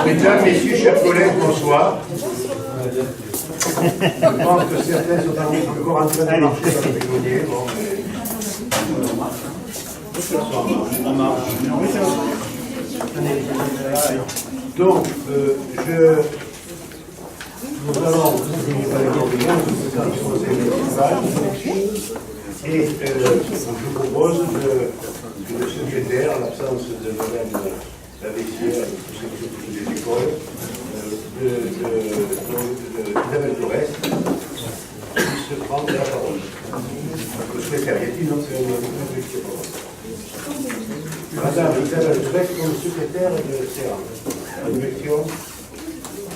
Mesdames, Messieurs, chers collègues, bonsoir. Je pense que certains sont encore en train de marcher dans le pignounier. Donc, nous allons et je propose que le secrétaire, en l'absence de Madame la Vessière, des écoles, d'Isabelle Torres, puisse prendre la parole. Le secrétaire, y a-t-il une Madame Isabelle Torres, comme secrétaire de séance. Admection.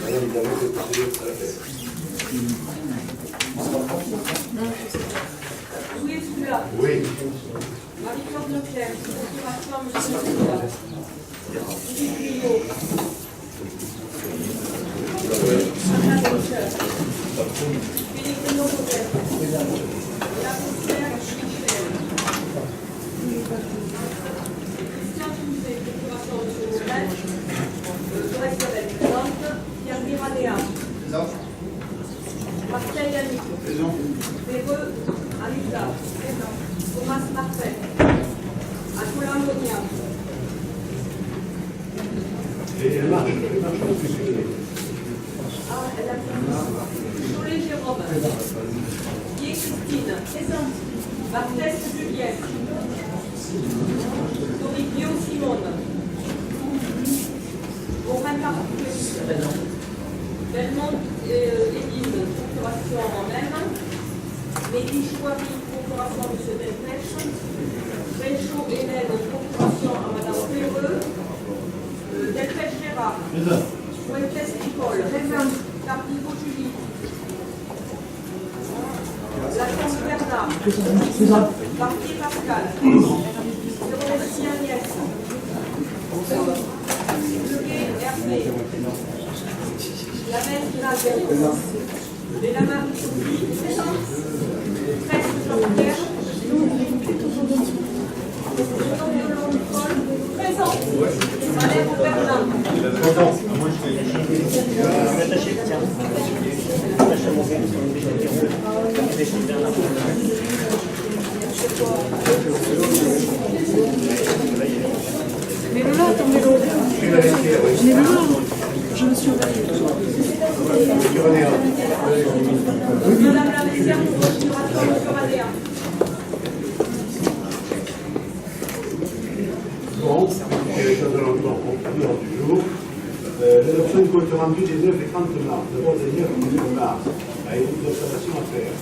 Madame Isabelle Torres. Oui. Marie-Claude Leclerc, procuration, monsieur le président. Philippe Guillot. Philippe Guillot-Robert. La Poussière, Michel. Christian Touzé, procuration, monsieur le président. Torres-Isabelle, présente. Pierre Miradéa. Marcel Yannick. Présent. Véreux, Anita. Présent. Thomas Martin. Nicolas Monia. Et elle marche. Ah, elle a fait. Cholet Jérôme. Guy Christine. Présent. Barthès Juliette. Toribio Simone. Aurélien Carpus. Belmont Église, procuration moi-même. Mehdi Chouari, procuration M. Delpech. Benchot Hélène, procuration à Mme Perreux. Delpech Gérard. Fuentes Nicole. Carpico Julie. Lacombe Bernard. Bartier Pascal. Zéronessi Agnès. Leguet Hervé. La messe de la Vérité. Les Lamarie Sophie. Presque Jean-Pierre. Présent. Alain Bernard. Mais le là, attendez-le. Je l'ai vu là. Je me suis ouvert. Madame la Vessière, procuration M. Radéa. Bon, nous allons donc conclure du jour. L'adoption du compte rendu des 9 et 30 mars, d'abord des 9 et 9 mars, avec une observation à faire.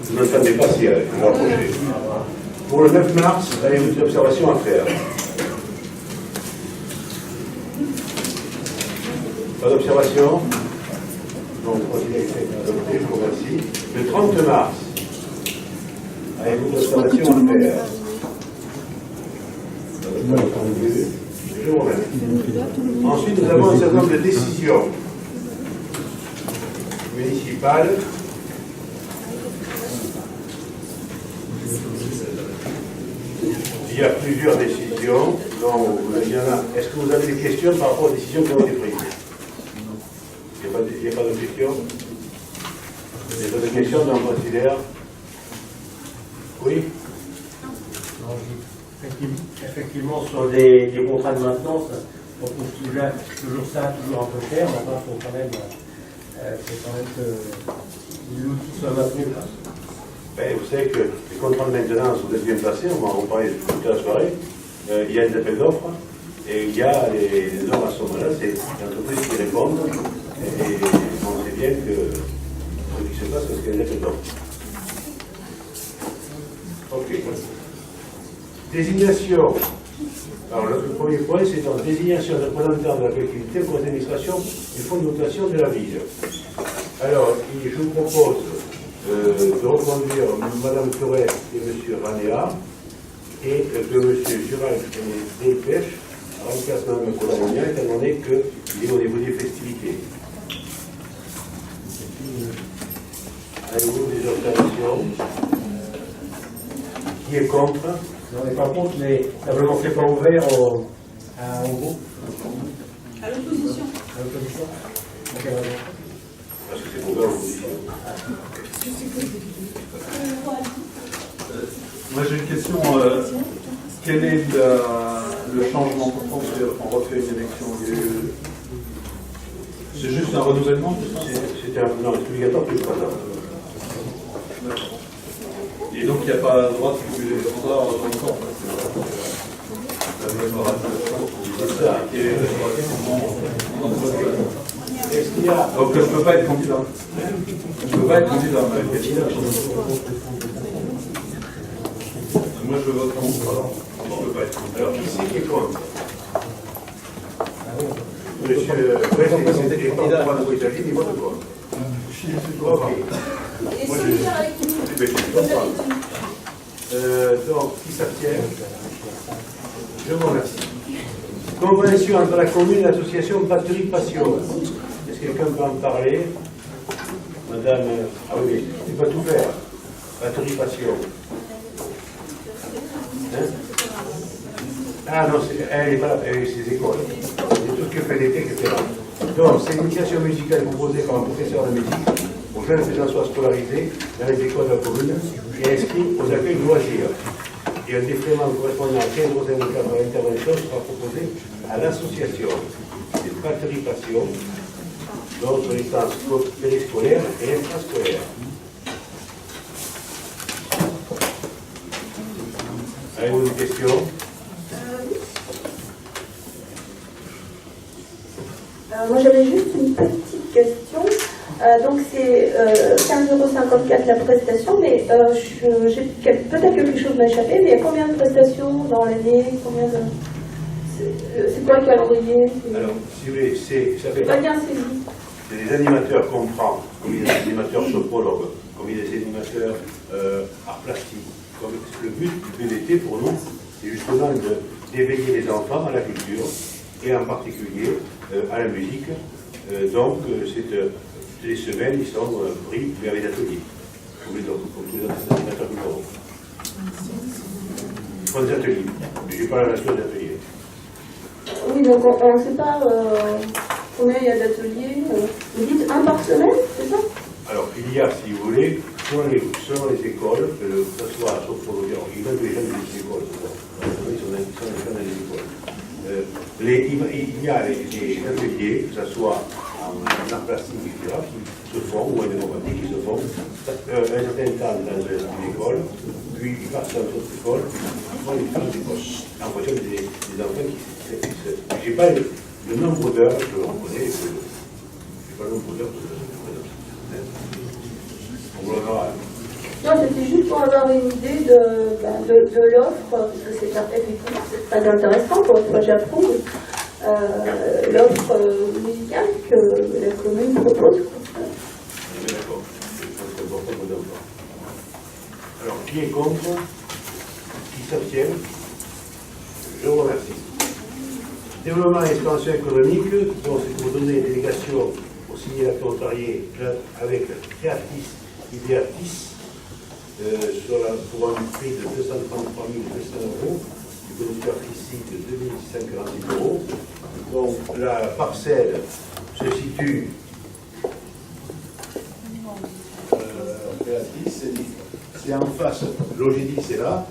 Vous n'entendez pas si vous rapprochez. Pour le 9 mars, vous avez une observation à faire. Pas d'observation? Donc, on considère que c'est adopté, je vous remercie. Le 30 mars, avez-vous une observation à faire? Je vous remercie. Ensuite, nous avons un certain nombre de décisions municipales. Il y a plusieurs décisions. Donc, il y en a. Est-ce que vous avez des questions par rapport aux décisions qui ont été prises? Il n'y a pas de questions? Il n'y a pas de questions, donc on considère. Oui? Effectivement, sur des contrats de maintenance, on trouve toujours ça, toujours un peu cher, mais enfin, il faut quand même que l'outil soit maintenu. Ben, vous savez que les contrats de maintenance, vous êtes bien placés, on va en reparler toute la soirée. Il y a des appels d'offres et il y a les offres à ce moment-là, c'est les entreprises qui répondent et on sait bien que ce qui se passe, c'est qu'il y a des appels d'offres. Ok. Désignation. Alors, le premier point, c'est dans désignation d'un représentant de la collectivité au conseil d'administration du fonds de dotation de la ville. Alors, je vous propose de reconduire Mme Torres et M. Ranea et que M. Gérald Delpech remplace Mme Colamonia, étant donné qu'il est au niveau des festivités. Avez-vous des observations? Qui est contre? on n'est pas contre, mais simplement c'est pas ouvert au groupe, À l'opposition. à l'opposition. Pour quelle raison? Parce que c'est ouvert aux positions. Moi j'ai une question. Quel est le changement pour on refait une élection? C'est juste un renouvellement, c'est ça? C'était un obligatoire plus pas tard. Et donc il n'y a pas le droit de cumuler les mandats dans le temps. C'est ça. Est-ce qu'il y a... Donc je ne peux pas être candidat. Je ne peux pas être candidat. Moi je vote contre. Alors, je ne peux pas être candidat. Alors, qui c'est qui est contre? Monsieur, c'était les candidats à la Italie, il vote contre. Ok. Et solidaire avec nous. Eh bien, je comprends. Donc, qui s'abstient? Je vous remercie. Convention entre la commune et l'association Batterie Passion. Est-ce que quelqu'un peut en parler? Madame, ah oui, tu peux tout faire. Batterie Passion. Hein? Ah non, elle n'est pas là, elle est ses écoles. C'est tout ce que fait l'été, etc. Donc, c'est une initiation musicale proposée par un professeur de musique aux jeunes faisant soit scolarisés dans les écoles de la commune et inscrits aux accueils de loisirs. Et un défraiement correspondant à 15 € par intervention sera proposé à l'association des Batteries Passion, donc sur les licence périscolaire et infrascolaire. Avez-vous une question? Moi j'avais juste une petite question. Donc c'est 15,54 € la prestation, mais peut-être que quelque chose m'a échappé, mais il y a combien de prestations dans l'année? C'est quoi le calendrier? Alors, si vous voulez, ça fait pas bien saisi. c'est des animateurs qu'on prend, comme des animateurs sophrologues, comme des animateurs arts plastiques. Le but du PVT pour nous, c'est justement d'éveiller les enfants à la culture et en particulier à la musique. Donc, toutes les semaines, ils sont pris vers les ateliers, comme tous les autres animateurs du Coran. Ils font des ateliers. Je n'ai pas la notion d'atelier. Oui, donc on ne sait pas combien il y a d'ateliers. Vous dites un par semaine, c'est ça? Alors, il y a, si vous voulez, selon les écoles, que ce soit à sophrologie, ils veulent les gens des écoles, ils sont dans les écoles. Il y a les ateliers, que ce soit en art plastique, etc., qui se font, ou en démocratique, qui se font un certain temps dans une école, puis ils partent dans une autre école, après ils partent d'école, en fonction des enfants qui je n'ai pas le nombre d'heures, je le reconnais, je n'ai pas le nombre d'heures on le verra. Non, c'était juste pour avoir une idée de l'offre, parce que c'est effectivement très intéressant, moi j'approuve l'offre musicale que la commune propose. D'accord, je pense que c'est important pour les enfants. Alors, qui est contre? Qui s'abstient? Je vous remercie. Développement et expansion économique, donc c'est pour donner une délégation pour signer l'acte notarié avec Créatis Ideatis pour un prix de 233 200 €, du producteur physique de 2646 €. Donc la parcelle se situe c'est en face, Logidis c'est là,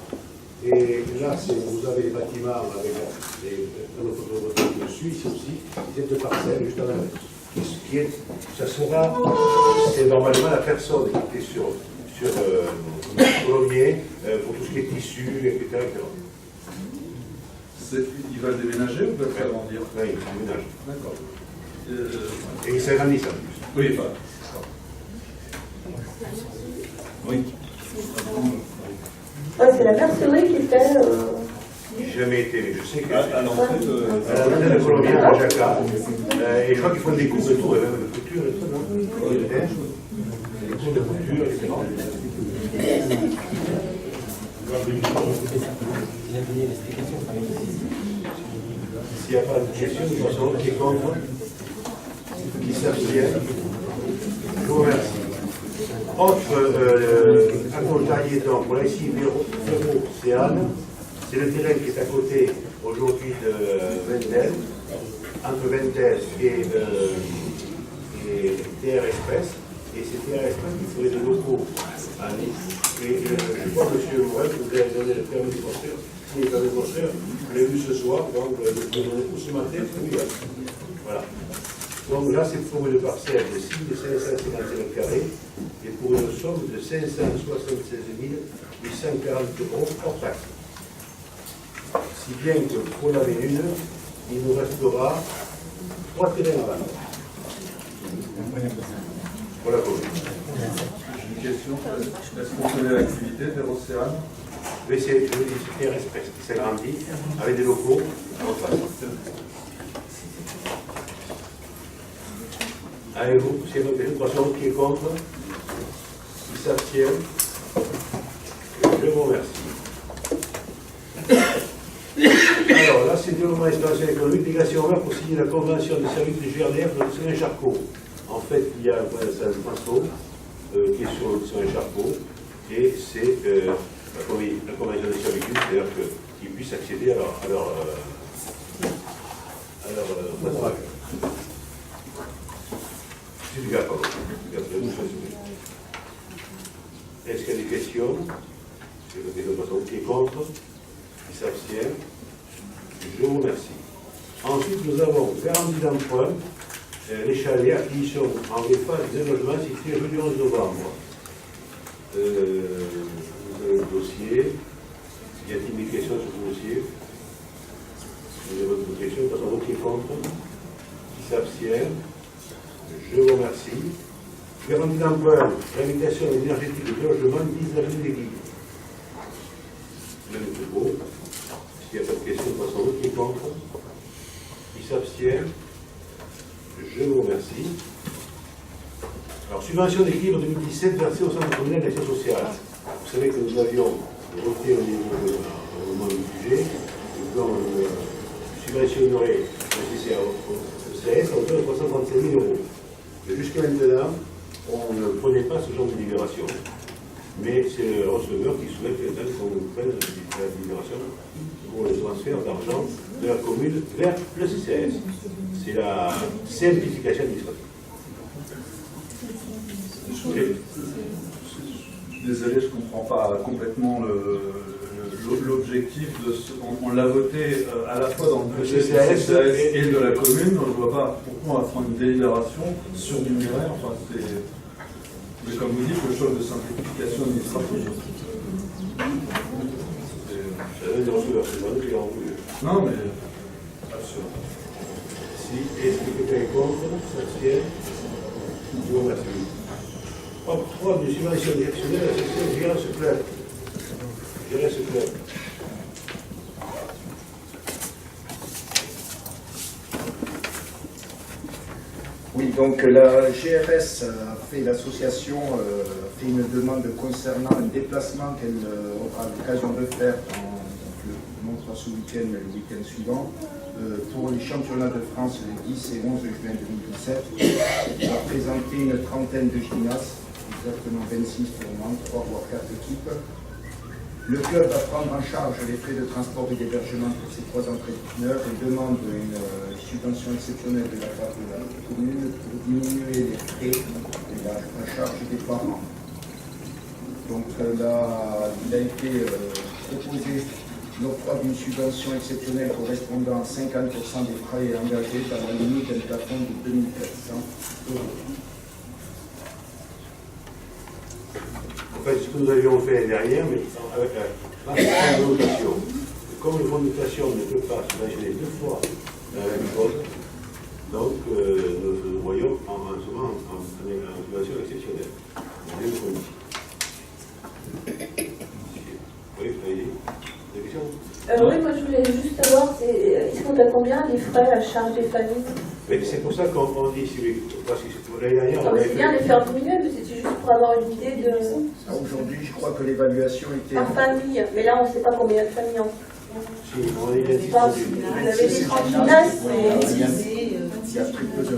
et là vous avez les bâtiments avec un photovoltaïque dessus, ici aussi, il y a deux parcelles juste à la ça sera, c'est normalement la personne qui est sur Colomiers, pour tout ce qui est tissu, etc. Ils veulent déménager ou veulent s'agrandir? Oui, ils déménagent. D'accord. Et ils s'agrandissent en plus. Oui, enfin. Oui. Ouais, c'est la mercerie qui fait. J'ai jamais été, mais je sais que. À l'entrée de. La Colomiers à Jacquard. Et je crois qu'ils font des cours de tour, et même de couture et tout, non? Oui, des cours de couture, etc. S'il n'y a pas de question, nous passons qui est contre, qui s'abstient. Je vous remercie. Autre accord notarié donc pour la SI Ferro-Océane, C'est le terrain qui est à côté aujourd'hui de Vendel, entre Vendel et TR Express. Et c'est TR Express qui ferait des locaux à Nice. Et je crois que M. Morel vous avez donné le permis de construire. Si le permis de construire, je l'ai vu ce soir, donc je l'ai donné tout ce matin. Voilà. Donc là, c'est pour une parcelle de 6 550 m² et pour une somme de 576 840 € hors taxe. Si bien que pour l'année 1, il nous restera 3 terrains à vendre. Pour la commune. J'ai une question. Est-ce qu'on connaît l'activité d'Aerocéane? Mais c'est TR Express qui s'agrandit avec des locaux en face. Avez-vous, c'est votre question qui est contre, qui s'abstient? Je vous remercie. Alors, là, c'est développement expansion économique, délégation ouverte pour signer la convention de service du GRDF de Saint-Charcot. En fait, il y a un point de salle François qui est sur un charcot, et c'est la convention de servitude, c'est-à-dire qu'ils puissent accéder à leur Est-ce qu'il y a des questions? C'est le développement qui est contre, qui s'abstient. Je vous remercie. Ensuite, nous avons garantie d'emprunt, les chalets, acquisition en défense des logements situés rue du 11 novembre. Vous avez le dossier. Y a-t-il des questions sur ce dossier? Vous avez votre question, personne qui est contre, qui s'abstient. Je vous remercie. Garantie d'emprunt, réhabilitation énergétique de logement, 10 avenue des Guides. Même beau. S'il n'y a pas de question, personne qui est contre, qui s'abstient. Je vous remercie. Alors, subvention d'équilibre 2017 versée au Centre communal d'action sociale. Vous savez que nous avions voté au moment du budget, nous subventionnerait le CS à hauteur de 335 000 €. Mais jusqu'à maintenant, on ne prenait pas ce genre de libération. Mais c'est le receveur qui souhaite qu'on prenne la libération pour le transfert d'argent de la commune vers le CCAS. C'est la simplification administrative. Désolé, je ne comprends pas complètement l'objectif de ce. On l'a voté à la fois dans le budget du CCAS et de la commune. Donc je ne vois pas pourquoi on va prendre une délibération surnuméraire. Enfin, mais comme vous dites, le choc de simplification administrative. Non, mais absurde. Si, est-ce que quelqu'un est contre, s'abstient? Je vous remercie. Octroi de subvention directionnelle à la section Gérance Club. Gérance Club. Oui, donc la GRS a fait, l'association fait une demande concernant un déplacement qu'elle aura l'occasion de faire non pas ce week-end, mais le week-end suivant, pour les championnats de France les 10 et 11 juin 2017. Elle va présenter une trentaine de gymnases, exactement 26 tournois, 3 voire 4 équipes. Le club va prendre en charge les frais de transport et d'hébergement pour ces 3 entraîneurs et demande une subvention exceptionnelle de la part de la commune pour diminuer les frais et la charge des parents. Donc là, il a été proposé l'octroi d'une subvention exceptionnelle correspondant à 50% des frais engagés dans la limite d'un plafond de 2 400 €. En fait, ce que nous avions fait derrière, mais avec la notation. Comme le fonds de notation ne peut pas subventionner 2 fois la même chose, donc nous voyons souvent en subvention exceptionnelle. Bien connu. Oui, allez-y. Des questions? Oui, moi je voulais juste savoir, ils sont à combien les frais à charge des familles? C'est pour ça qu'on dit, parce que l'année dernière, on avait C'est bien de les faire diminuer, mais c'était juste pour avoir une idée de. Aujourd'hui, je crois que l'évaluation était. Par famille, mais là on ne sait pas combien de familles en Si, on a identifié. Vous avez des 30 gymnases, Il y a très peu de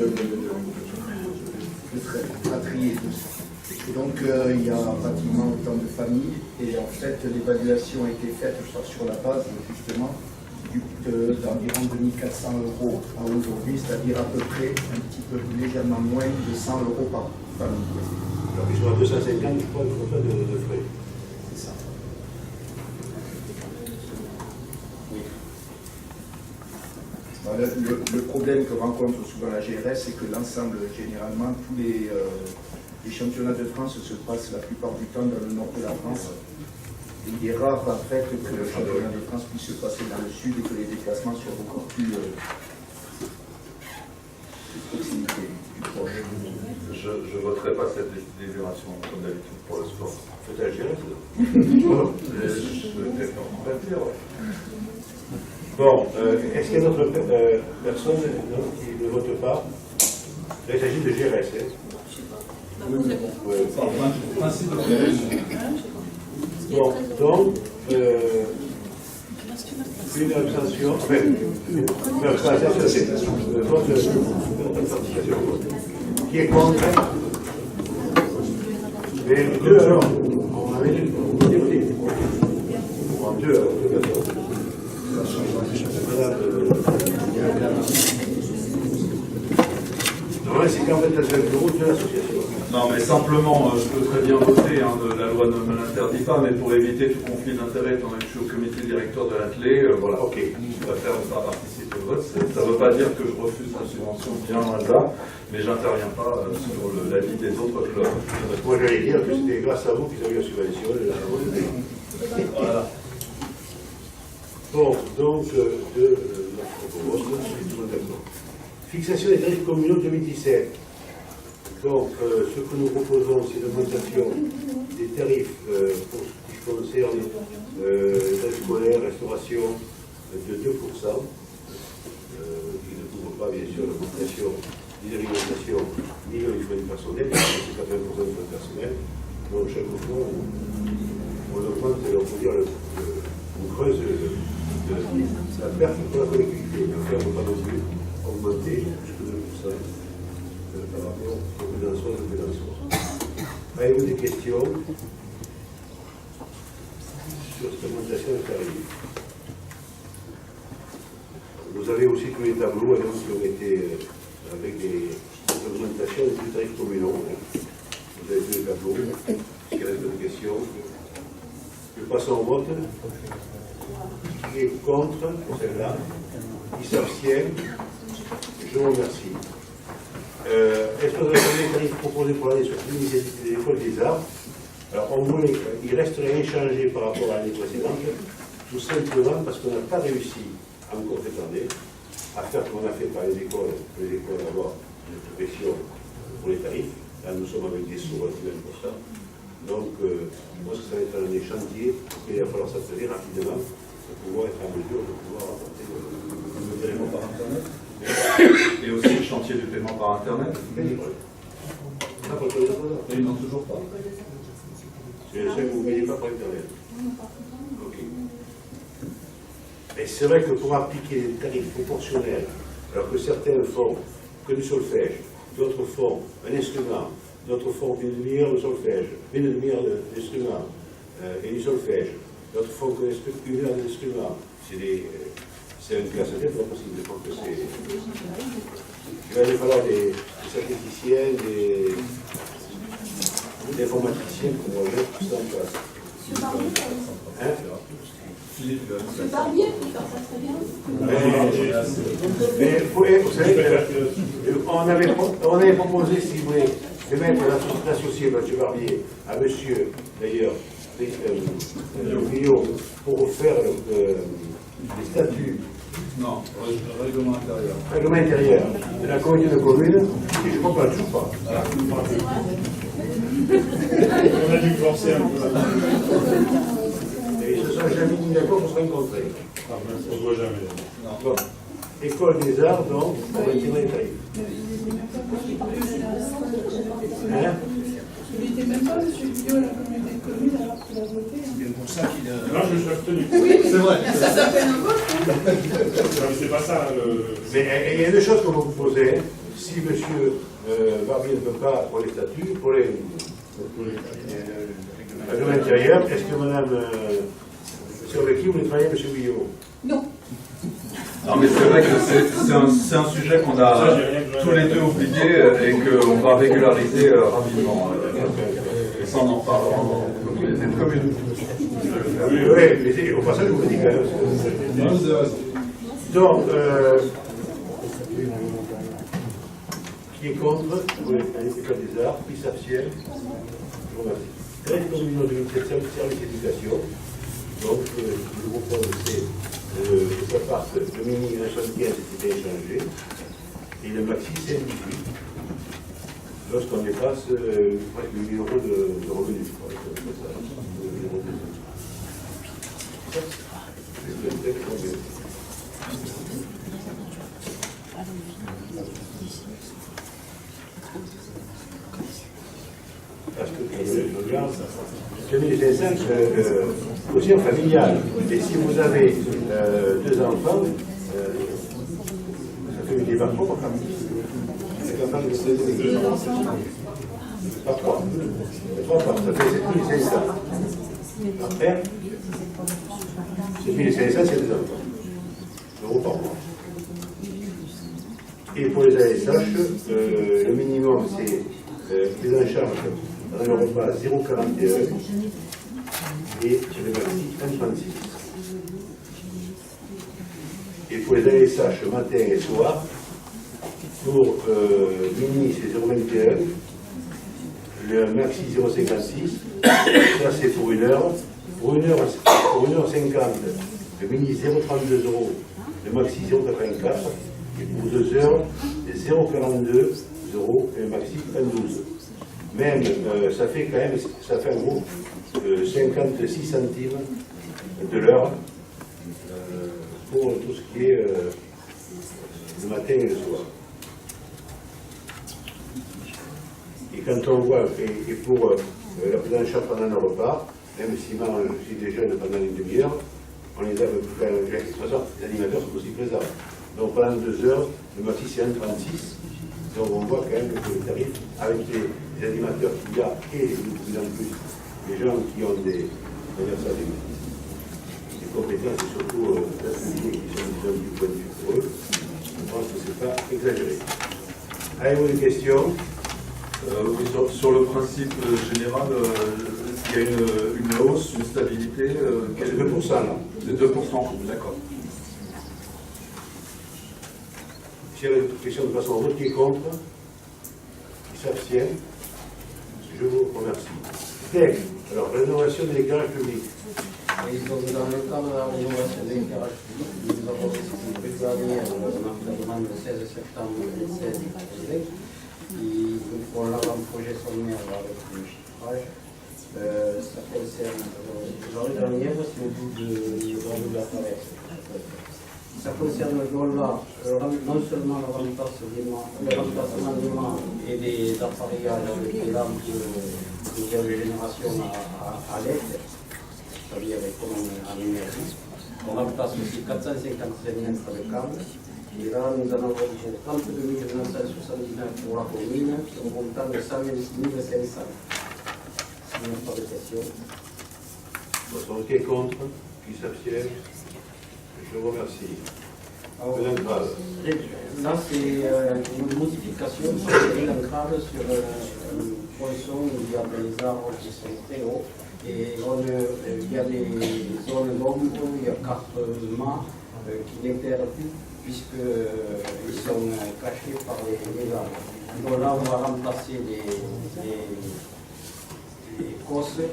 trier, tout ça. Et donc il y a pratiquement autant de familles. Et en fait, l'évaluation a été faite sur la base justement d'environ 2400 € à aujourd'hui, c'est-à-dire à peu près un petit peu légèrement moins de 100 € par famille. Alors qu'ils sont à 250, je crois, de frais. C'est ça. Le problème que rencontre souvent la GRS, c'est que l'ensemble, généralement, tous les championnats de France se passent la plupart du temps dans le nord de la France. Et il est rare, en fait, que le championnat de France puisse se passer dans le sud et que les déplacements soient beaucoup plus de proximité, plus proche. Je ne voterai pas cette délibération, comme d'habitude, pour le sport. Faites la GRS, là. Bon, est-ce qu'il y a d'autres personnes qui ne votent pas? Là, il s'agit de GRS. Principe de Bon, donc, une abstention. Enfin, qui est contre? Mais deux, alors. On avait deux. En deux, alors. Non, c'est qu'en fait, c'est le bureau de l'association. Non, mais simplement, je peux très bien voter, hein, la loi ne me l'interdit pas, mais pour éviter tout conflit d'intérêts, étant donné que je suis au comité directeur de l'atelier, voilà, ok, je préfère ne pas participer au vote. Ça ne veut pas dire que je refuse la subvention, bien loin de là, mais j'interviens pas sur l'avis des autres clubs. Moi, j'allais dire que c'était grâce à vous qu'ils ont eu la subvention. Voilà. Bon, donc, fixation des tarifs communaux 2017. Donc, ce que nous proposons, c'est l'augmentation des tarifs pour ce qui concerne les tarifs scolaires, restauration, de 2%, qui ne couvre pas, bien sûr, l'augmentation ni de l'alimentation, ni le frais du personnel, parce que c'est 80% du frais personnel. Donc, chaque fois, on augmente, on peut dire, on creuse la perte pour la collectivité. Mais enfin, on ne peut pas non plus augmenter jusqu'à 2%. Par rapport aux pénalisations et aux pénalisations. Avez-vous des questions sur cette augmentation de tarifs? Vous avez aussi tous les tableaux qui ont été avec des augmentations des tarifs communaux. Vous avez tous les tableaux. S'il y a d'autres questions, je passe au vote. Qui est contre celle-là? Qui s'abstient? Je vous remercie. Est-ce que vous avez les tarifs proposés pour l'année sur l'initiative des écoles des arts? Alors, on voulait qu'il resterait inchangé par rapport à l'année précédente, tout simplement parce qu'on n'a pas réussi, encore cette année, à faire ce qu'on a fait par les écoles avoir une pression pour les tarifs. Là, nous sommes avec des sous relativement importants. Donc, je pense que ça va être un des chantiers et il va falloir s'atteler rapidement pour pouvoir être en mesure de pouvoir apporter le paiement par Internet. Et aussi le chantier du paiement par Internet. Et ils n'ont toujours pas. Je sais que vous ne payez pas par Internet. Ok. Mais c'est vrai que pour appliquer des tarifs proportionnels, alors que certains font que du solfège, d'autres font un instrument, d'autres font une demi-heure de solfège, une demi-heure d'instrument et du solfège, d'autres font qu'une heure d'instrument. C'est un casse-tête, pas possible. Je pense que c'est. Il va y falloir des statisticiens, des informaticiens pour mettre tout ça en place. C'est Barbier qui fait ça très bien. Mais vous savez, on avait proposé, si vous voulez, de mettre l'associé M. Barbier à M. d'ailleurs, Guillaume, pour faire les statuts. Non, règlement intérieur. Règlement intérieur de la communauté de communes, et je crois pas toujours pas. On a dû forcer un peu. Et ils se sont jamais mis d'accord pour se rencontrer. On ne se voit jamais. Bon. École des arts, donc, on va tirer les tarifs. Hein? Il n'était même pas, M. Guillaume, à la communauté de communes, alors qu'il a voté. C'est pour ça qu'il a. Non, je suis abstenu. Oui, C'est vrai. ça s'appelle un vote. Non, mais c'est pas ça. Mais il y a deux choses qu'on va vous poser. Si M. Barbier ne peut pas pour les statuts, pour les Règlement intérieur, est-ce que madame, sur le qui vous voulez travailler, M. Guillaume? Non. Non, mais c'est vrai que c'est un sujet qu'on a tous les deux oublié et qu'on va régulariser rapidement. Et ça, on en parlera dans les communes. Oui, mais au passage, je vous le dis quand même. Donc, qui est contre? Oui, l'École des Arts, qui s'abstient? Je vous remercie. Là, les communes de 2007, service d'éducation. Donc, je vous propose que ça parte, le mini 75 c'était échangé, et le maxi c'est 18. Lorsqu'on dépasse presque 8 000 euros de revenus. Parce que je regarde, 2005, quotient familial. Et si vous avez 2 enfants, ça fait des par trois famille. C'est la femme de 2 enfants. Pas 3. 3 par, ça fait 7500. Après, 7500, c'est 2 enfants. Euros par mois. Et pour les ASH, le minimum, c'est prise en charge dans le repas 0,41 et sur les maxi 1,36. Et pour les ASH matin et soir, pour mini c'est 0,21, le maxi 0,56, ça c'est pour 1 heure. Pour 1 heure 50, le mini 0,32 euros, le maxi 0,84, et pour 2 heures, 0,42 euros et le maxi 1,12. Même, ça fait quand même, ça fait en gros 56 centimes de l'heure pour tout ce qui est le matin et le soir. Et quand on voit, et pour la prise en charge pendant le repas, même si des jeunes pendant une demi-heure, on les a, de toute façon, les animateurs sont aussi présents. Donc pendant 2 heures, le maxi c'est 1,36. Donc on voit quand même que le tarif, avec les animateurs qu'il y a et de plus en plus les gens qui ont des compétences et surtout qui sont du point de vue pour eux, je pense que ce n'est pas exagéré. Avez-vous une question? Sur le principe général, il y a une hausse, une stabilité. C'est 2% là. C'est 2%, d'accord. Si il y a une question de façon autre, qui est contre? Qui s'abstient? Je vous remercie. Texte. Alors, rénovation de l'éclairage public. Oui, donc dans le cadre de la rénovation de l'éclairage public, nous avons préparé la demande le 16 septembre 2016 qui pour l'avant-projet sommaire avec le chiffrage. Ça concerne, j'en ai dans les lèvres, c'est au bout de la traverse. Ça concerne le dollar, non seulement le remplacement des membres et des appareillages avec des lampes de génération à LED, c'est-à-dire en énergie. On remplace aussi 455 mètres de câbles. Et là, nous en avons pour 32 979 pour la commune, au montant de 126 500. S'il n'y a pas de questions. Qui est contre? Qui s'abstient? Je vous remercie. Là, c'est une modification sur l'ancrage sur un poisson où il y a des arbres qui sont très hauts. Et il y a des zones d'ombre, il y a 4 mâts qui n'éclairent plus puisqu'ils sont cachés par les arbres. Donc là, on va remplacer les cosses, les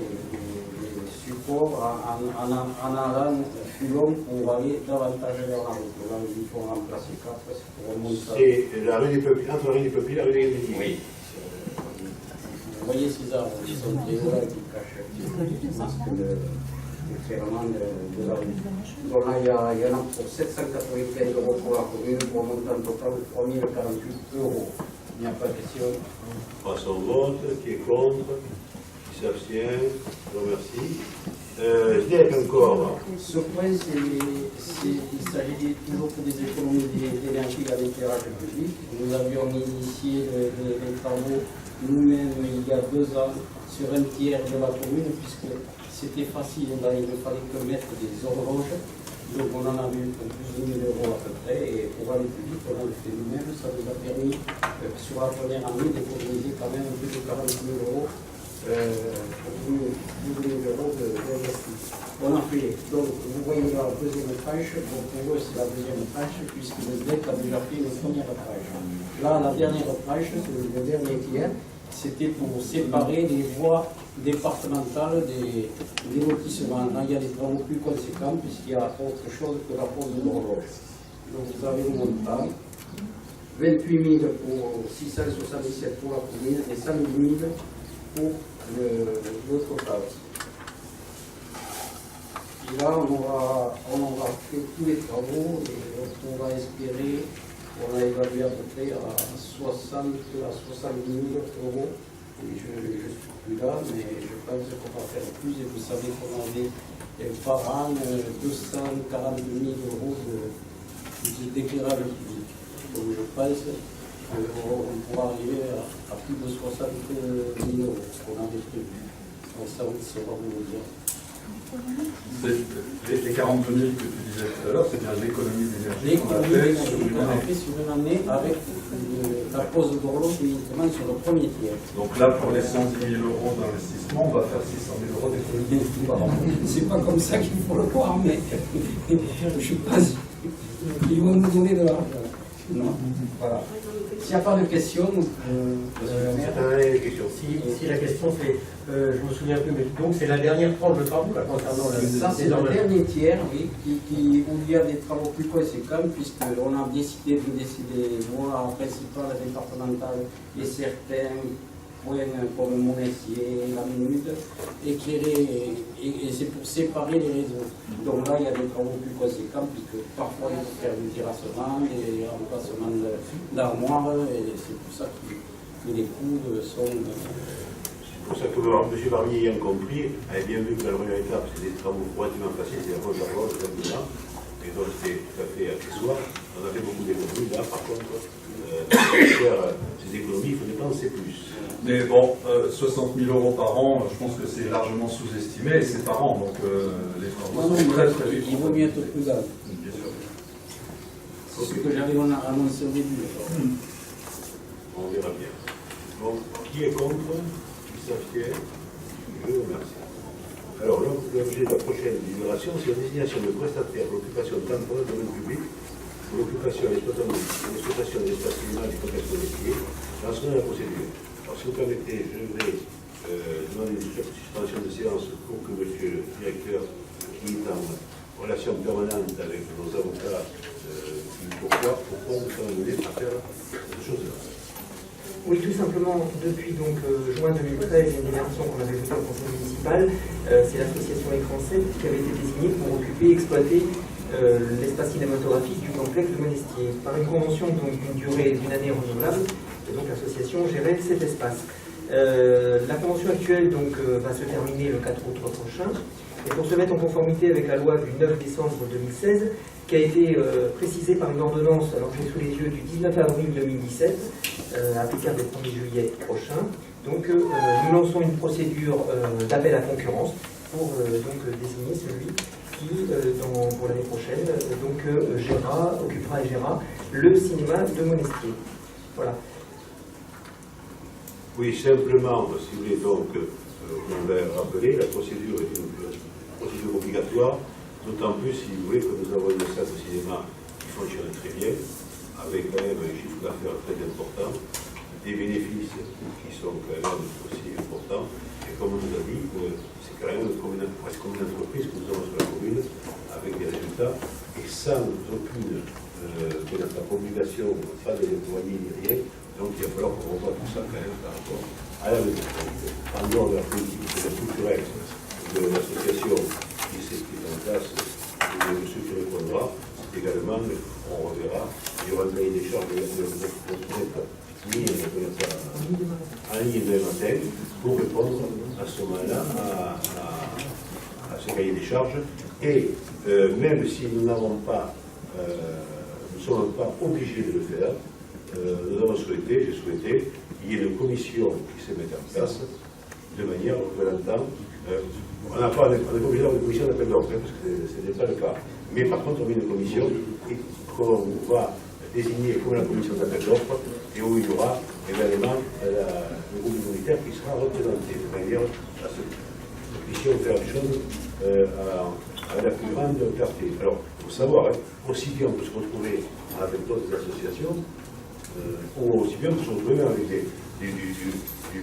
supports en allant fulon pour aller davantage vers la route. Là, il faut remplacer 4, c'est pour remonter. C'est la rue des Peuples, entre la rue des Peuples et la rue des Médicis. Oui. Vous voyez ces arbres qui sont très hauts qui cachent l'éclairement de la rue. Donc là, il y en a pour 795 € pour la commune, pour un montant total de 3048 €. Il n'y a pas de question. Passe au vote. Qui est contre? Qui s'abstient? Je vous remercie. Je dis encore. Ce point, il s'agit toujours des économies d'énergie à l'éclairage public. Nous avions initié les travaux nous-mêmes il y a 2 ans sur un tiers de la commune, puisque c'était facile, là il ne fallait que mettre des horloges. Donc on en a eu pour plus de 1 000 euros à peu près, et pour aller plus vite, on a fait nous-mêmes. Ça nous a permis, sur la première année, d'économiser quand même plus de 40 000 euros, d'investissement. On a fait, donc vous voyez la deuxième tranche, donc pour eux c'est la deuxième tranche, puisque le SDEC a déjà fait une première tranche. Là, la dernière tranche, le dernier tiers, c'était pour séparer les voies départementales des lotissements. Là, il y a des travaux plus conséquents, puisqu'il y a autre chose que la pose de l'horloge. Donc vous avez le montant, 28 000 pour 677 pour la commune et 110 000 pour le total. Et là, on aura fait tous les travaux et on va espérer, on a évalué à peu près à 60 à 70 000 euros. Et je ne suis plus là, mais je pense qu'on va faire plus. Et vous savez qu'on avait par an 240 000 euros d'éclairage public. Donc je pense qu'on pourra arriver à plus de 60 000 euros qu'on avait prévu. Donc ça, on saura vous le dire. Les 42 000 que tu disais tout à l'heure, c'est bien l'économie d'énergie qu'on a fait sur une année avec la pose d'horloge uniquement sur le premier tiers. Donc là, pour les 110 000 euros d'investissement, on va faire 600 000 euros d'économie par an. C'est pas comme ça qu'il faut le voir, mais je suis pas sûr. Ils vont nous donner de l'argent. Non. Voilà. S'il n'y a pas de questions, si la question c'est, je me souviens plus, mais donc c'est la dernière tranche de travaux là, concernant ça c'est le dernier tiers, oui, où il y a des travaux plus conséquents, puisqu'on a décidé de laisser les voies principales départementales et certains points comme Monestier, la Minute, éclairés, et c'est pour séparer les réseaux. Donc là il y a des travaux plus conséquents, puisque parfois il faut faire du terrassement, des remplacements d'armoires, et c'est pour ça que les coûts sont... C'est pour ça que M. Barnier ayant compris, avait bien vu que la première étape, c'est des travaux relativement faciles, c'est la roche d'arrose, et donc c'était tout à fait accessoire. On a fait beaucoup d'économies. Là, par contre, pour faire ces économies, il faut dépenser plus. Mais bon, 60 000 euros par an, je pense que c'est largement sous-estimé, et c'est par an, donc les travaux sont très très vite. Il vaut mieux être plus grave. Bien sûr. C'est ce que j'avais annoncé au début. On verra bien. Donc, qui est contre? Qui s'abstient? Je vous remercie. Alors, l'objet de la prochaine délibération, c'est la désignation de prestataire pour l'occupation temporaire de domaine public, pour l'occupation et l'exploitation de l'espace communal du contexte forestier, lancement de la procédure. Alors, si vous permettez, je vais demander une suspension de séance pour que M. le directeur, qui est en relation permanente avec nos avocats, pourquoi nous sommes menés à faire cette chose-là. Oui, tout simplement, depuis juin 2013, il y a une délibération qu'on avait votée au conseil municipal, c'est l'association Écran 7 qui avait été désignée pour occuper et exploiter l'espace cinématographique du complexe de Monestier. Par une convention d'une durée d'une année renouvelable, et donc l'association gérait cet espace. La convention actuelle va se terminer le 4 août prochain, et pour se mettre en conformité avec la loi du 9 décembre 2016, qui a été précisée par une ordonnance, alors j'ai sous les yeux, du 19 avril 2017, applicable le 1er juillet prochain. Donc nous lançons une procédure d'appel à concurrence pour désigner celui qui, pour l'année prochaine, occupera et gérera le cinéma de Monestier. Voilà. Oui, simplement, si vous voulez, on va rappeler, la procédure est une procédure obligatoire, d'autant plus, si vous voulez, que nous avons une salle de cinéma qui fonctionne très bien, avec quand même un chiffre d'affaires très important, des bénéfices qui sont quand même aussi importants, et comme on nous a dit, c'est quand même presque comme une entreprise que nous avons sur la commune, avec des résultats, et sans aucune obligation, pas de déployer ni rien. Donc il va falloir qu'on revoie tout ça quand même par rapport à la logique. En dehors de la politique structurelle de l'association qui est en place, de ce qui répondra, également, on reverra, il y aura un cahier des charges de en ligne demain matin pour répondre à ce moment-là à ce cahier des charges. Et même si nous n'avons pas, nous ne sommes pas obligés de le faire, nous avons souhaité, j'ai souhaité, qu'il y ait une commission qui se mette en place de manière représentante. On n'a pas obligé d'avoir une commission d'appel d'offres, parce que ce n'est pas le cas. Mais par contre, on met une commission qu'on va désigner comme la commission d'appel d'offres et où il y aura également le groupe minoritaire qui sera représenté de manière à ce que nous puissions faire les choses avec la plus grande clarté. Alors, il faut savoir, aussi bien on peut se retrouver avec d'autres associations, ou aussi bien on peut se retrouver avec du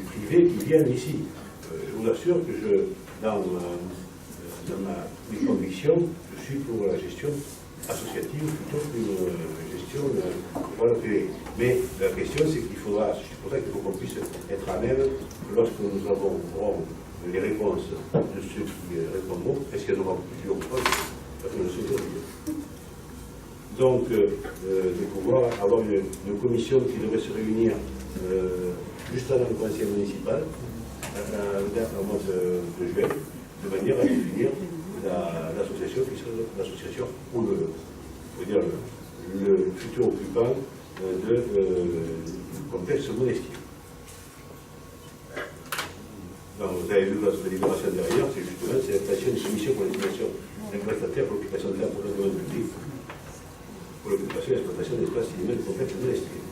privé qui viennent ici. Je vous assure que dans mes convictions, je suis pour la gestion associative plutôt qu'une gestion pour le privé. Mais la question, c'est qu'il faudra, c'est pour ça qu'il faut qu'on puisse être à même, lorsque nous aurons les réponses de ceux qui répondront, est-ce qu'il y en aura plusieurs ou pas, parce que je sais pas. Donc, de pouvoir avoir une commission qui devrait se réunir juste avant le conseil municipal, au mois de juin, de manière à définir l'association qui sera l'association ou le futur occupant du complexe monestique. Vous avez vu votre délibération derrière, c'est justement la création d'une commission pour l'estimation d'un prestataire pour l'occupation de terre pour le domaine public, pour l'occupation et l'exploitation d'espaces inhumés du complexe monestique.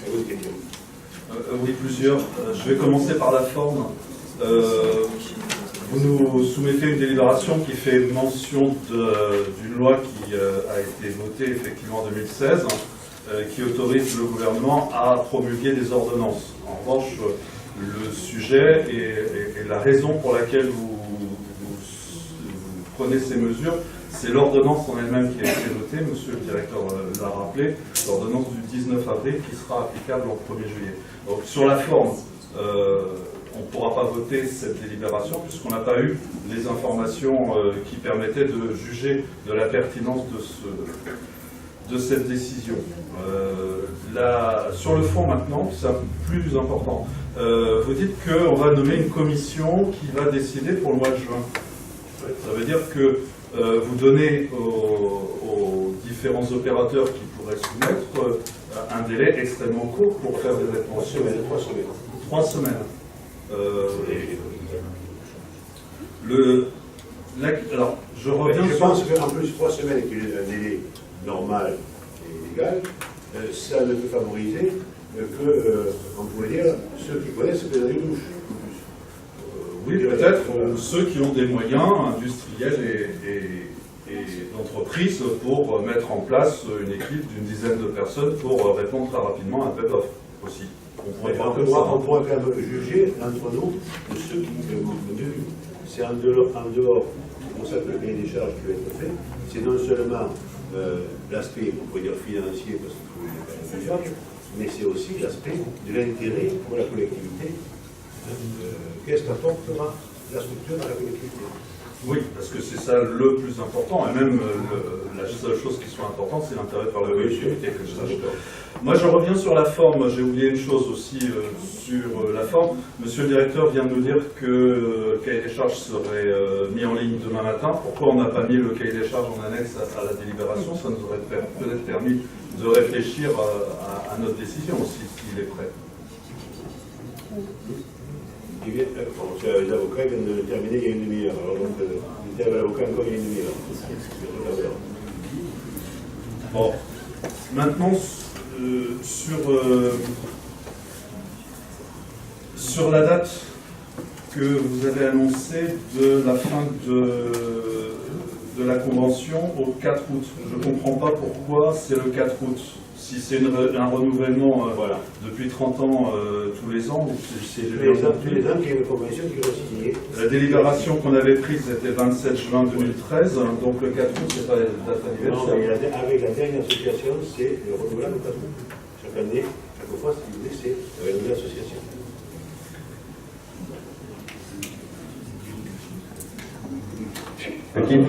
Avez-vous des questions? Oui, plusieurs. Je vais commencer par la forme. Vous nous soumettez une délibération qui fait mention d'une loi qui a été votée effectivement en 2016, qui autorise le gouvernement à promulguer des ordonnances. En revanche, le sujet et la raison pour laquelle vous prenez ces mesures, c'est l'ordonnance en elle-même qui a été votée, monsieur le directeur l'a rappelé, l'ordonnance du 19 avril qui sera applicable au 1er juillet. Donc sur la forme, on ne pourra pas voter cette délibération puisqu'on n'a pas eu les informations qui permettaient de juger de la pertinence de cette décision. Sur le fond maintenant, c'est plus important. Vous dites qu'on va nommer une commission qui va décider pour le mois de juin. Ça veut dire que vous donnez aux différents opérateurs qui pourraient soumettre un délai extrêmement court pour faire des réponses. 3 semaines. 3 semaines. Alors, je reviens je pense qu'en plus 3 semaines, qui est un délai normal et légal, ça ne peut favoriser que, on pourrait dire, ceux qui connaissent les douches. Oui, peut-être ceux qui ont des moyens industriels et d'entreprise pour mettre en place une équipe d'une dizaine de personnes pour répondre très rapidement à un appel d'offres aussi. On pourrait quand même juger entre nous de ceux qui ont vu. C'est en dehors, c'est pour ça que le cahier des charges qui va être fait, c'est non seulement l'aspect, on pourrait dire financier, parce qu'il faut les cahiers des charges, mais c'est aussi l'aspect de l'intérêt pour la collectivité. Qu'est-ce qu'apportera la structure à la collectivité? Oui, parce que c'est ça le plus important, et même la seule chose qui soit importante, c'est l'intérêt par la collectivité. Moi, je reviens sur la forme. J'ai oublié une chose aussi sur la forme. Monsieur le directeur vient de nous dire que le cahier des charges serait mis en ligne demain matin. Pourquoi on n'a pas mis le cahier des charges en annexe à la délibération? Ça nous aurait peut-être permis de réfléchir à notre décision aussi, s'il est prêt. Les avocats viennent de terminer il y a une demi-heure. Alors donc, il était avec l'avocat encore il y a une demi-heure. Bon. Maintenant, sur la date que vous avez annoncée de la fin de la convention au 4 août, je ne comprends pas pourquoi c'est le 4 août. Si c'est un renouvellement depuis 30 ans tous les ans, si j'ai bien compris. Tous les ans, il y a une convention qui va signer. La délibération qu'on avait prise était 27 juin 2013, donc le 4 août, c'est pas la date anniversaire. Non, avec la dernière association, c'est le renouvelable au 4 août. Chaque année, chaque fois, si vous voulez, c'est la nouvelle association. Une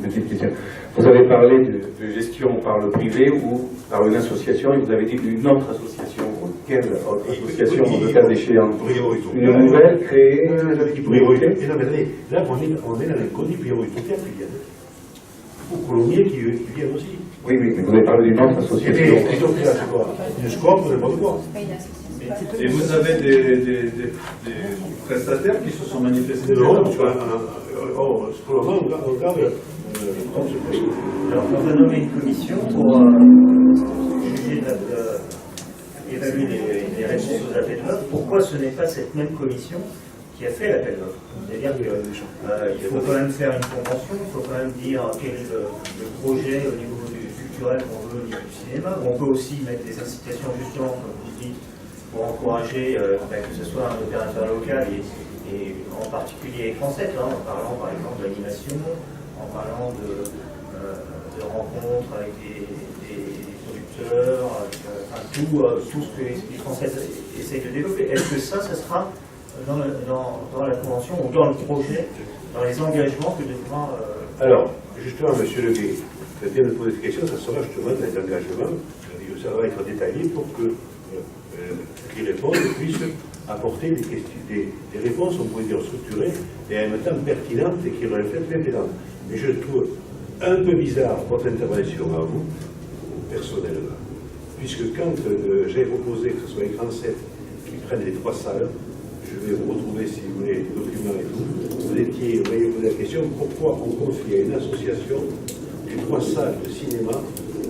petite question. Vous avez parlé de gestion par le privé ou par une association, et vous avez dit une autre association. Quelle autre association, le cas échéant? Une nouvelle créée? Là, on est dans les codices prioritaires. faut Colomiers qui viennent aussi. Oui, oui, mais vous avez parlé d'une autre association. Et donc là, c'est quoi? Une scope, n'importe quoi. Et vous avez des prestataires qui se sont manifestés? Non, tu vois, pour le moment, on regarde comme c'est possible. Alors, on va nommer une commission pour juger, évaluer les réponses aux appels d'offres. Pourquoi ce n'est pas cette même commission qui a fait l'appel d'offres? C'est-à-dire qu'il faut quand même faire une convention, il faut quand même dire quel est le projet au niveau du culturel qu'on veut au niveau du cinéma. On peut aussi mettre des incitations, justement, comme vous dites, pour encourager que ce soit un opérateur local et en particulier français, en parlant par exemple d'animation, en parlant de rencontres avec des producteurs, tout ce que les Français essayent de développer. Est-ce que ça sera dans la convention ou dans le projet, dans les engagements que devra... Alors, justement, M. Leguet, vous avez bien de poser cette question, ça sera justement dans les engagements, ça va être détaillé pour que qui répondent puissent apporter des réponses, on pourrait dire structurées, et en même temps pertinentes et qui reflètent l'intérêt. Mais je trouve un peu bizarre votre intervention à vous, personnellement, puisque quand j'ai proposé que ce soit écran 7 qui prenne les 3 salles, je vais vous retrouver, si vous voulez, les documents et tout, vous m'avez posé la question, pourquoi on confie à une association les 3 salles de cinéma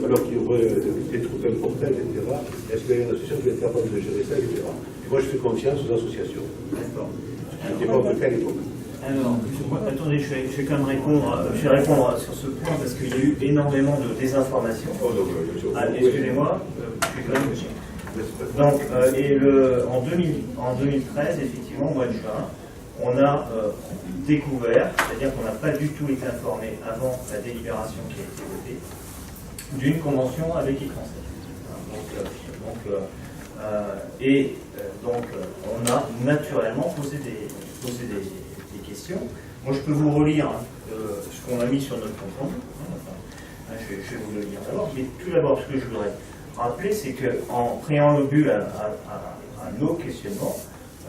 alors qu'il y aurait des troupes importantes, etc. Est-ce qu'il y a une association qui est capable de gérer ça, etc. Et moi, je fais confiance aux associations. D'accord. Ce n'était pas le cas à l'époque. Alors, attendez, je vais quand même répondre sur ce point parce qu'il y a eu énormément de désinformation. Excusez-moi, je vais quand même... Donc, en 2013, effectivement, au mois de juin, on a découvert, c'est-à-dire qu'on n'a pas du tout été informé avant la délibération qui a été votée, d'une convention avec Écran 7. Donc, on a naturellement posé des questions. Moi, je peux vous relire ce qu'on a mis sur notre compte rendu. Je vais vous le lire d'abord. Mais tout d'abord, ce que je voudrais rappeler, c'est qu'en préambule à nos questionnements,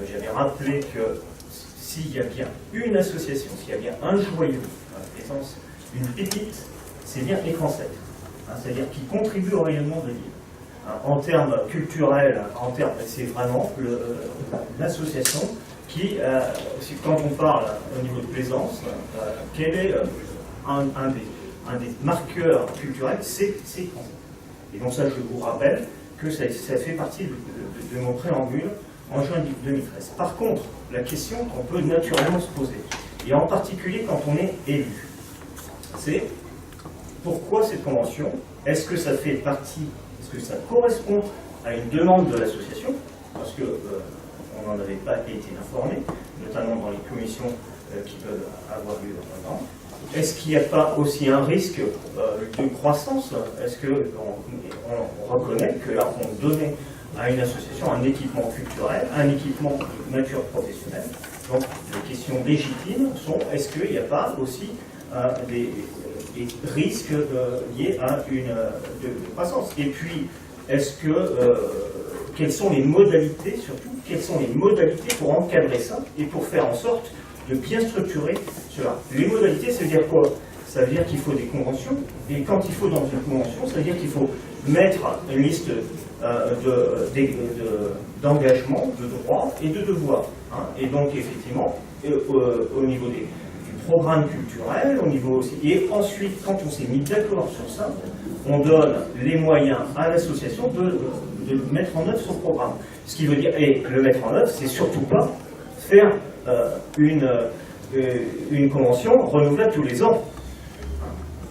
j'avais rappelé que s'il y a bien une association, s'il y a bien un joyau, essence, une pépite, c'est bien Écran 7. C'est-à-dire qui contribue au rayonnement de l'île. En termes culturels, c'est vraiment l'association qui, quand on parle au niveau de plaisance, quel est un des marqueurs culturels, c'est Écran 7. Et donc ça, je vous rappelle que ça fait partie de mon préambule en juin 2013. Par contre, la question qu'on peut naturellement se poser, et en particulier quand on est élu, c'est pourquoi cette convention? Est-ce que ça fait partie, est-ce que ça correspond à une demande de l'association? Parce qu'on n'en avait pas été informé, notamment dans les commissions qui peuvent avoir lieu dans le temps. Est-ce qu'il n'y a pas aussi un risque de croissance? Est-ce qu'on reconnaît que là, on donnait à une association un équipement culturel, un équipement de nature professionnelle? Donc, les questions légitimes sont, est-ce qu'il n'y a pas aussi des risques liés à une croissance? Et puis, quelles sont les modalités, surtout, quelles sont les modalités pour encadrer ça et pour faire en sorte de bien structurer cela? Les modalités, ça veut dire quoi? Ça veut dire qu'il faut des conventions, et quand il faut dans une convention, ça veut dire qu'il faut mettre une liste d'engagements, de droits et de devoirs. Et donc, effectivement, au niveau du programme culturel, au niveau aussi. Et ensuite, quand on s'est mis d'accord sur ça, on donne les moyens à l'association de mettre en œuvre son programme. Ce qui veut dire, et le mettre en œuvre, c'est surtout pas faire une convention renouvelable tous les ans.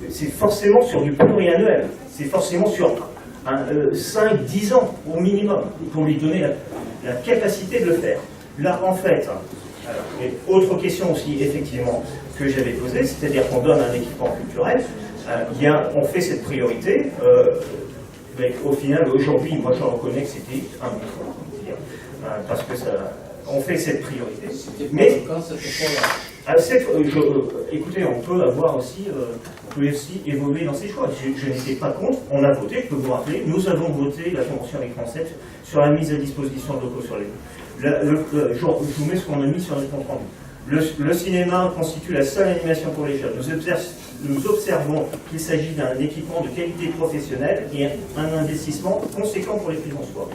C'est forcément sur du pluriannuel. C'est forcément sur 5-10 ans au minimum pour lui donner la capacité de le faire. Là, en fait, et autre question aussi, effectivement, que j'avais posée, c'est-à-dire qu'on donne un équipement culturel, on fait cette priorité, mais au final, aujourd'hui, moi je reconnais que c'était un effort, parce que on fait cette priorité. Mais écoutez, on peut aussi évoluer dans ses choix. Je n'étais pas contre, on a voté, je peux vous rappeler, nous avons voté la convention avec Écran 7 sur la mise à disposition de locaux sur les lieux. Je vous mets ce qu'on a mis sur les comptes rendus. Le cinéma constitue la seule animation pour les jeunes. Nous nous observons qu'il s'agit d'un équipement de qualité professionnelle et un investissement conséquent pour les finançois.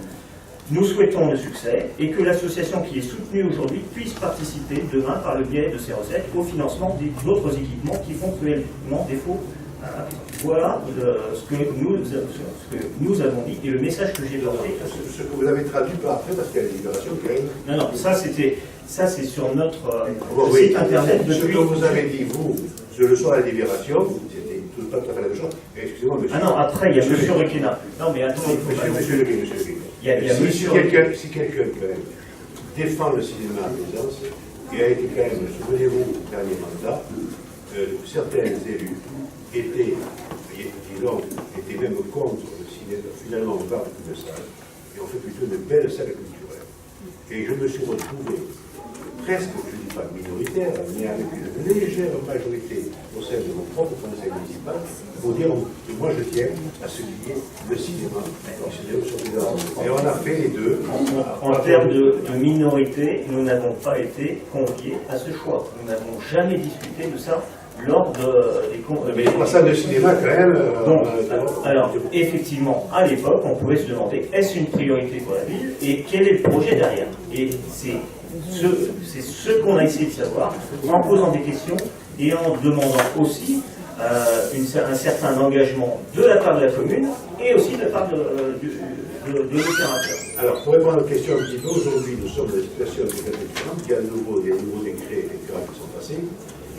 Nous souhaitons le succès et que l'association qui est soutenue aujourd'hui puisse participer demain par le biais de ses recettes au financement d'autres équipements qui font cruellement défaut. Voilà ce que nous avons dit et le message que j'ai porté. Ce que vous avez traduit par après, parce qu'il y a une libération qui arrive. Non, non, ça c'est sur notre Oui, site internet. Ce que vous avez dit, vous, le soir à la libération, c'était tout le temps tout à fait la même chose. Excusez-moi, monsieur. Ah non, après il y a monsieur Requena. Non, mais attendez, monsieur Leguet. Il y a Si quelqu'un quand même défend le cinéma à Plaisance, et a été quand même, souvenez-vous, au dernier mandat, certains élus étaient même contre le cinéma. Finalement, on parle plus de ça, et on fait plutôt de belles salles culturelles. Et je me suis retrouvé presque, je ne dis pas minoritaire, mais avec une légère majorité au sein de mon propre conseil municipal pour dire que moi je tiens à ce qui est le cinéma. Et on a fait les deux. En termes de minorité, nous n'avons pas été conviés à ce choix. Nous n'avons jamais discuté de ça lors des mais les salles de cinéma, quand même. Alors, effectivement, à l'époque, on pouvait se demander est-ce une priorité pour la ville et quel est le projet derrière. Et c'est ce qu'on a essayé de savoir en posant des questions et en demandant aussi un certain engagement de la part de la commune et aussi de la part de l'opérateur. Alors, pour répondre à la question un petit peu, aujourd'hui, nous sommes dans une situation complètement différente. Il y a des nouveaux décrets, etc., qui sont passés.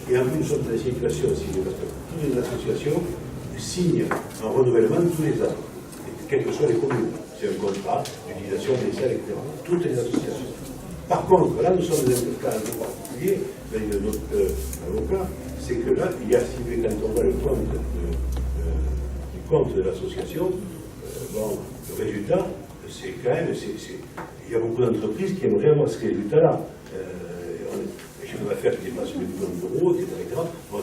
Et en plus, nous sommes dans une situation aussi, parce que toutes les associations signent un renouvellement tous les ans, quelles que soient les communes. C'est un contrat d'utilisation des salles, etc. Toutes les associations. Par contre, là, nous sommes dans un cas un peu particulier, avec notre avocat, c'est que là, il y a, quand on voit le compte de l'association, bon, le résultat, c'est quand même, il y a beaucoup d'entreprises qui aimeraient avoir ce résultat-là. Je peux faire qui dépasse le million d'euros, etc. Bon,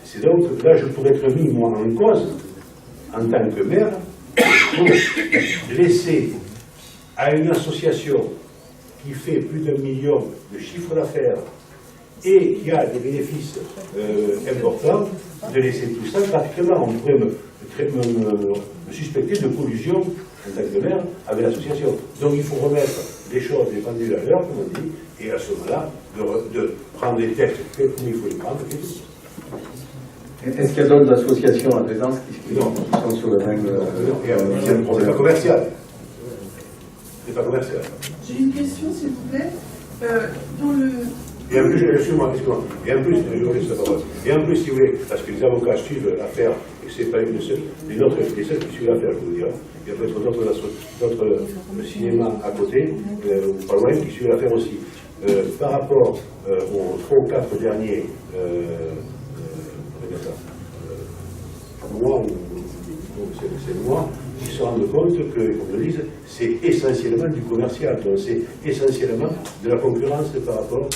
c'est donc, là, je pourrais être mis, moi, en cause, en tant que maire, pour laisser à une association qui fait plus d'1 million de chiffre d'affaires et qui a des bénéfices importants, de laisser tout ça gratuitement. On pourrait me suspecter de collusion en tant que maire avec l'association. Donc il faut remettre les choses, les pendules à l'heure, comme on dit, et à ce moment-là, de prendre les textes comme il faut les prendre. Est-ce qu'il y a d'autres associations à Plaisance qui sont sur le même problème? C'est pas commercial. C'est pas commercial. J'ai une question, s'il vous plaît. Dans le... Et en plus, excuse-moi, et en plus, si vous voulez, parce que les avocats suivent l'affaire, et c'est pas une seule, les seuls qui suivent l'affaire, je vous dire. Il y a peut-être d'autres cinémas à côté, ou pas loin, qui suivent l'affaire aussi. Par rapport aux 3 ou 4 derniers mois, c'est mois, ils se rendent compte que, comme je dis, c'est essentiellement du commercial, donc c'est essentiellement de la concurrence par rapport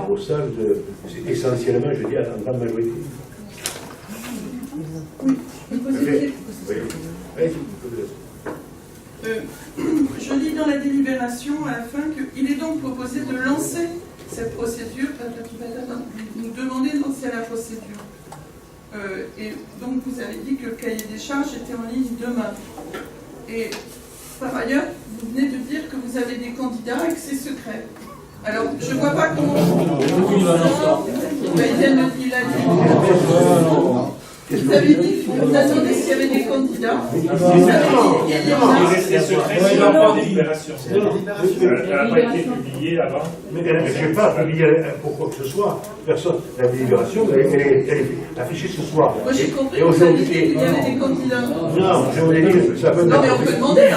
aux salles, c'est essentiellement, je dis, en grande majorité. Je lis dans la délibération à la fin qu'il est donc proposé de lancer cette procédure, nous demander de lancer la procédure. Et donc vous avez dit que le cahier des charges était en ligne demain. Et par ailleurs, vous venez de dire que vous avez des candidats et que c'est secret. Alors, je ne vois pas comment... Vous avez dit, vous attendez s'il y avait des candidats. Vous avez dit, il y en a. C'est secret, c'est la délibération. Elle n'a pas été publiée avant. Mais je n'ai pas publié pour quoi que ce soit. Personne. La délibération, elle est affichée ce soir. Moi j'ai compris que vous avez dit qu'il y avait des candidats. Non, je vous l'ai dit, ça peut... Non, mais on peut demander.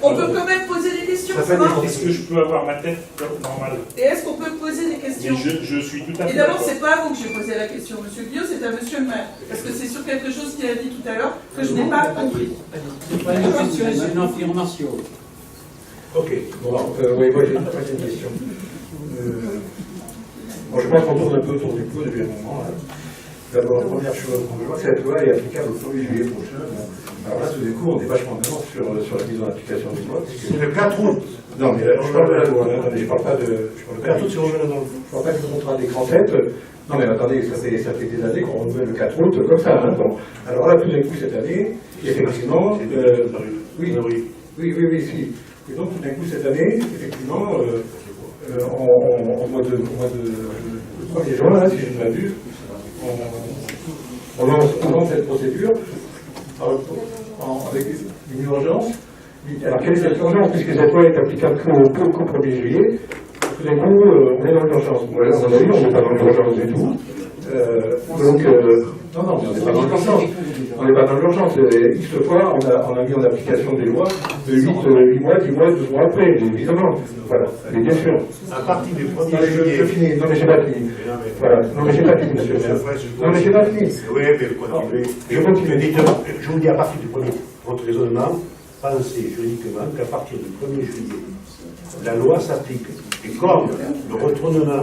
On peut quand même poser des questions. Est-ce que je peux avoir ma tête normale? Et est-ce qu'on peut poser des questions? Je suis tout à fait. Et d'abord, c'est pas à vous que j'ai posé la question, monsieur Guillaume, c'est à monsieur le maire. Parce que c'est sur quelque chose qu'il a dit tout à l'heure que je n'ai pas compris. C'est pas une question, c'est une affirmation. Ok. Bon, oui, moi j'ai une question. Moi je pense qu'on tourne un peu autour du pot depuis un moment. D'abord, première chose, je vois que cette loi est applicable au 1er juillet prochain. Bon, alors là, tout d'un coup, on est vachement en avance sur la mise en application du loi. C'est le 4 août. Non, mais je parle de la loi, je parle pas de... Le 4 août, c'est renouvellement. Je parle pas du contrat des grands têtes. Non, mais attendez, ça fait des années qu'on renouvelle le 4 août, comme ça. Hein, bon. Alors là, tout d'un coup, cette année, effectivement... Oui, si. Et donc, tout d'un coup, cette année, effectivement, au mois de 1er juin, là, si je ne m'abuse, on lance cette procédure avec une urgence. Alors, quelle est cette urgence? Puisque cette loi est applicable qu'au 1er juillet, tout d'un coup, on est dans l'urgence. Moi, à mon avis, on n'est pas dans l'urgence du tout. Non, on n'est pas dans l'urgence. On n'est pas dans l'urgence. X fois, on a mis en application des lois de 8 mois, 10 mois, 12 mois après, évidemment. Voilà, mais bien sûr. À partir du 1er juillet. Je finis. Non, mais j'ai pas fini. Voilà. Non, mais j'ai pas fini, monsieur. Non, mais j'ai pas fini. Oui, mais continuez. Je continue. Je vous dis à partir du 1er, votre raisonnement, pensez juridiquement qu'à partir du 1er juillet, la loi s'applique. Et comme le retournement,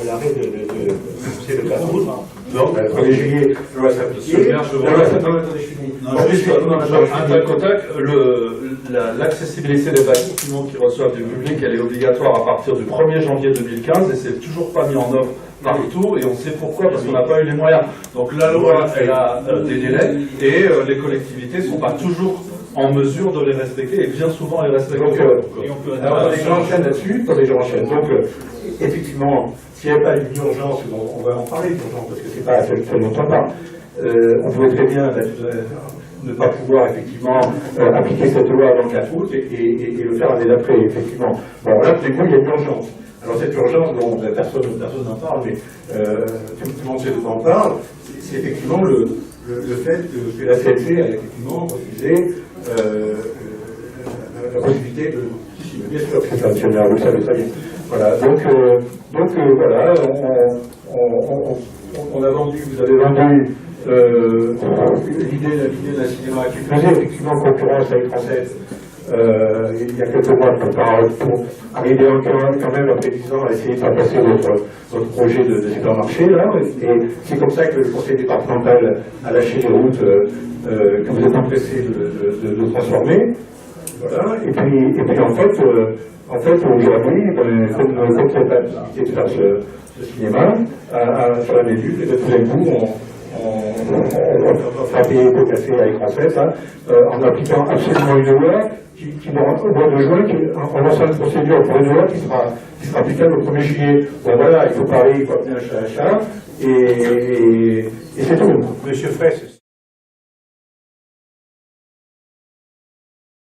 l'arrêt c'est le 4 août, donc le 1er juillet, la loi s'applique. Un tac au tac, l'accessibilité des bâtiments qui reçoivent du public, elle est obligatoire à partir du 1er janvier 2015 et c'est toujours pas mis en œuvre partout et on sait pourquoi, parce qu'on n'a pas eu les moyens. Donc la loi, elle a des délais et les collectivités ne sont pas toujours en mesure de les respecter et bien souvent les respecter. Donc, alors, j'enchaîne là-dessus, Donc, effectivement, s'il n'y avait pas une urgence, on va en parler d'urgence, parce que c'est pas tellement sympa. On pouvait très bien ne pas pouvoir effectivement appliquer cette loi avant le 4 août et le faire l'année d'après, effectivement. Bon, là, tout d'un coup, il y a une urgence. Alors, cette urgence, dont personne n'en parle, mais tout le monde sait de quoi on parle, c'est effectivement le fait que la CNC a effectivement refusé la possibilité de... Si, bien sûr que c'est ça, monsieur le maire, vous le savez très bien. Voilà, donc voilà, on a vendu, vous avez vendu l'idée d'un cinéma qui faisait effectivement concurrence à Écran7 il y a quelques mois pour arriver quand même après 10 ans à essayer de faire passer votre projet de supermarché là, et c'est comme ça que le conseil départemental a lâché les routes que vous êtes empressé de transformer. Voilà, et puis en fait aujourd'hui, comme c'est pas possibilité de faire ce cinéma sur la Méduse, et bien tout d'un coup on va payer pour casser à Écran7 en appliquant absolument une loi qui au mois de juin, en lançant une procédure pour une loi qui sera applicable au 1er juillet. Bon voilà, il faut parler, il faut amener un chat, et c'est tout. Monsieur Fraisse,